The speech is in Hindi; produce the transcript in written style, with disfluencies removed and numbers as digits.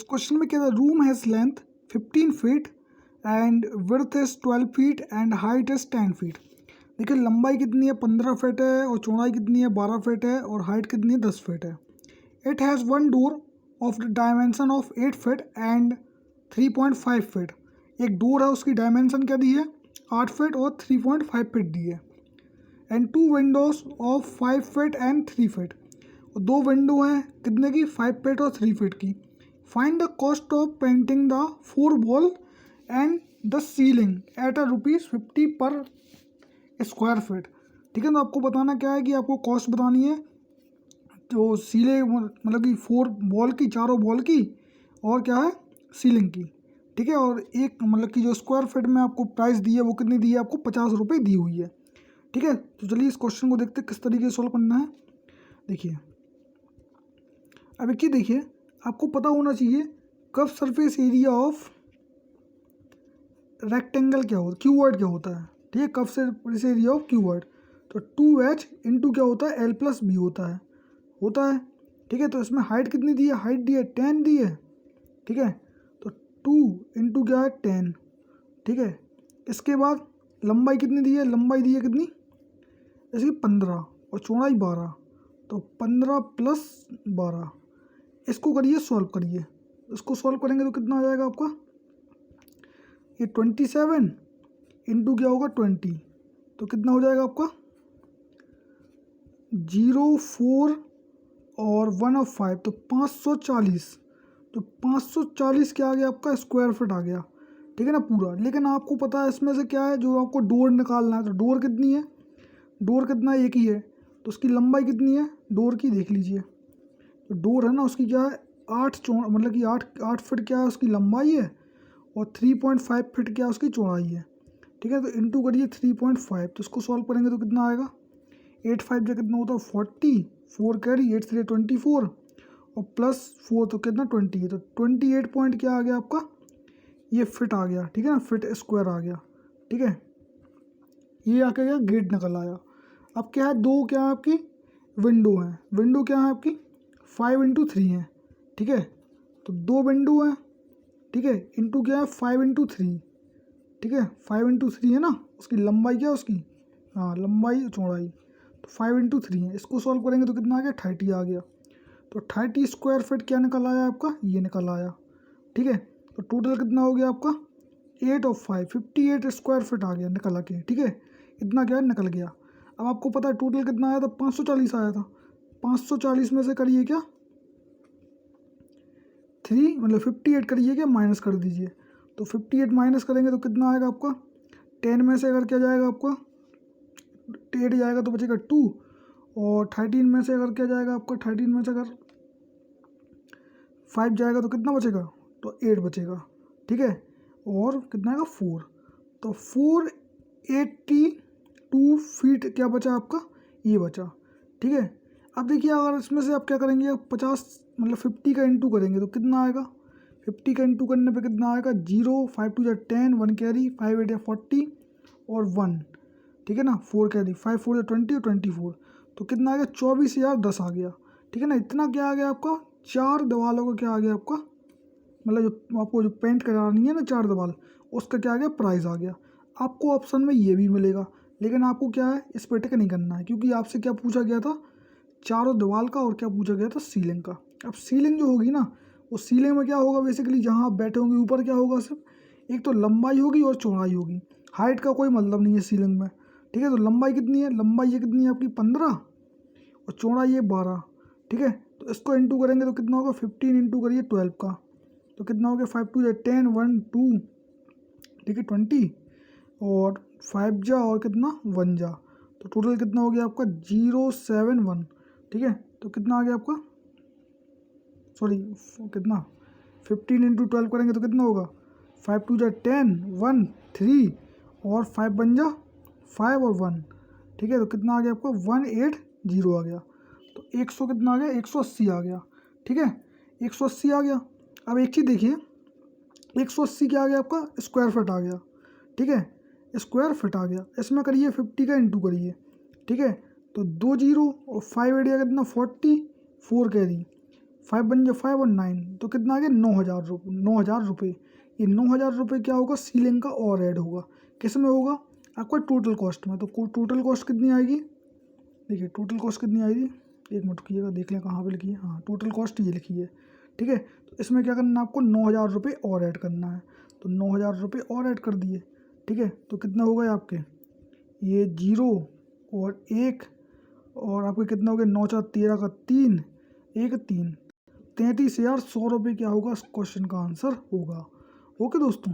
क्वेश्चन में क्या था, room has length 15 feet and width is 12 feet and height is 10 feet. देखिए लंबाई कितनी है 15 फीट है और चौड़ाई कितनी है 12 फीट है और हाइट कितनी है 10 फीट है। It has one door of the dimension of 8 feet and 3.5 feet. एक डोर है उसकी डायमेंशन क्या दी है 8 फीट और 3.5 फीट दी है। And two windows of 5 feet and 3 feet. और दो विंडो हैं कितने की 5 फीट और 3 फीट की। Find the cost of painting the 4 wall and the ceiling at ₹50 per square feet. ठीक है, तो आपको बताना क्या है कि आपको कॉस्ट बतानी है तो सीलिंग मतलब कि 4 वॉल की, चारों वॉल की और क्या है सीलिंग की। ठीक है, और एक मतलब कि जो स्क्वायर फीट में आपको प्राइस दी है वो कितनी दी है आपको 50 रुपये दी हुई है। ठीक है, तो चलिए इस क्वेश्चन को देखते हैं किस तरीके से सॉल्व करना है। देखिए अब एक चीज़ देखिए, आपको पता होना चाहिए curve surface area of rectangle क्या होता है, क्यूबॉइड क्या होता है। ठीक है, curve surface area of cuboid तो 2h इंटू क्या होता है L+B होता है। ठीक है, तो इसमें हाइट कितनी दी है, हाइट दी है 10 दी है। ठीक है, तो 2 इंटू क्या है 10। ठीक है, इसके बाद लंबाई कितनी दी है, लंबाई दी है कितनी इसकी 15 और चौड़ाई 12, तो 15 + 12। इसको करिए सॉल्व करिए, इसको सॉल्व करेंगे तो कितना आ जाएगा आपका, ये 27 इंटू क्या होगा 20, तो कितना हो जाएगा आपका 0, 4 और 1 और 5, तो 540। तो 540 क्या आ गया आपका स्क्वायर फीट आ गया। ठीक है ना पूरा। लेकिन आपको पता है इसमें से क्या है जो आपको डोर निकालना है, तो डोर कितनी है, डोर कितना एक ही है, तो उसकी लंबाई कितनी है डोर की देख लीजिए। तो डोर है ना उसकी क्या है 8 मतलब कि 8 फीट क्या है उसकी लंबाई है और 3.5 फीट क्या है उसकी चौड़ाई है। ठीक है, तो इंटू करिए 3.5, तो इसको सॉल्व करेंगे तो कितना आएगा 8 5 जो कितना होता है 40, 4 कैरी 8 3 24 और +4 तो कितना 20 है, तो 28 पॉइंट क्या आ गया आपका ये फिट आ गया। ठीक है ना, फिट स्क्वायर आ गया। ठीक है, ये आके गया गेट निकल आया। अब क्या है दो क्या है आपकी विंडो है, विंडो क्या है आपकी 5 इंटू 3 है। ठीक है, तो दो विंडो है। ठीक है, इंटू क्या है 5 इंटू 3। ठीक है, 5 इंटू 3 है ना, उसकी लंबाई क्या है उसकी, हाँ लंबाई चौड़ाई, तो 5 इंटू 3 है। इसको सॉल्व करेंगे तो कितना आ गया 30 आ गया। तो 30 स्क्वायर फीट क्या निकल आया आपका, ये निकल आया। ठीक है, तो टोटल कितना हो गया आपका 8 और 5 58 स्क्वायर फीट आ गया निकल के। ठीक है, इतना क्या है निकल गया। अब आपको पता है टोटल कितना आया था 540 आया था। 540 में से करिए क्या 3 मतलब 58 करिए क्या माइनस कर दीजिए, तो 58 माइनस करेंगे तो कितना आएगा आपका 10 में से अगर क्या जाएगा आपका 8 जाएगा तो बचेगा 2 और 13 में से अगर क्या जाएगा आपका 13 में से अगर 5 जाएगा तो कितना बचेगा, तो 8 बचेगा। ठीक है, और कितना आएगा 4, तो 482 फीट क्या बचा आपका ये बचा। ठीक है, अब देखिए अगर इसमें से आप क्या करेंगे 50 मतलब 50 का इंटू करेंगे तो कितना आएगा, 50 का इंटू करने पे कितना आएगा 0 5 2 10 1 कैरी 5 8 40 और 1। ठीक है ना 4 कैरी 5 4 20 और 24, तो कितना आ गया 24,010 आ गया। ठीक है ना, इतना क्या आ गया आपका 4 दीवालों का क्या आ गया आपका, मतलब जो आपको जो पेंट करानी है ना 4 दीवार उसका क्या आ गया प्राइस आ गया। आपको ऑप्शन में ये भी मिलेगा, लेकिन आपको क्या है इस पर टिक नहीं करना है क्योंकि आपसे क्या पूछा गया था चारों दीवार का और क्या पूछा गया था सीलिंग का। अब सीलिंग जो होगी ना वो सीलिंग में क्या होगा बेसिकली जहाँ आप बैठे होंगे ऊपर क्या होगा सिर्फ एक तो लंबाई होगी और चौड़ाई होगी, हाइट का कोई मतलब नहीं है सीलिंग में। ठीक है, तो लंबाई कितनी है, लंबाई ये कितनी है आपकी 15 और चौड़ाई ये 12। ठीक है, तो इसको इंटू करेंगे तो कितना होगा 15 इंटू करिए 12 का, तो कितना हो गया 5 2 10 1 2। ठीक है 20 और 5 जा और कितना 1 जा, तो टोटल कितना हो गया आपका 071। ठीक है, तो कितना आ गया आपका सॉरी कितना 15 इंटू 12 करेंगे तो कितना होगा 5 2 जा 10 1 3 और 5 1 जा 5 और 1। ठीक है, तो कितना आ गया आपका 180 आ गया, तो 100 कितना आ गया 180 आ गया। ठीक है, 180 आ गया। अब एक चीज़ देखिए 180 क्या आ गया आपका स्क्वायर फीट आ गया। ठीक है, स्क्वायर फीट आ गया, इसमें करिए 50 का इंटू करिए। ठीक है, तो 2 0 और 5 8 कितना 40 4 कैरी 5 बन जाए 5 और 9 तो कितना आ गया 9,000 रुपये। ये 9,000 रुपये क्या होगा, सीलिंग का और ऐड होगा। किस में होगा, आपका टोटल कॉस्ट में। तो टोटल कॉस्ट कितनी आएगी, देखिए टोटल कॉस्ट कितनी आएगी, एक मिनट रुकिएगा देख लें कहाँ पे लिखी है। हाँ, टोटल कॉस्ट ये लिखी है, ठीक है। तो इसमें क्या करना है आपको, 9,000 रुपये और ऐड करना है। तो 9,000 रुपये और ऐड कर दिए, ठीक है। तो कितना हो गए आपके, ये 0 और 1 और आपके कितना हो गया, 9 4 13 का 3, 1 3, 33,100 रुपये क्या होगा, इस क्वेश्चन का आंसर होगा। ओके दोस्तों।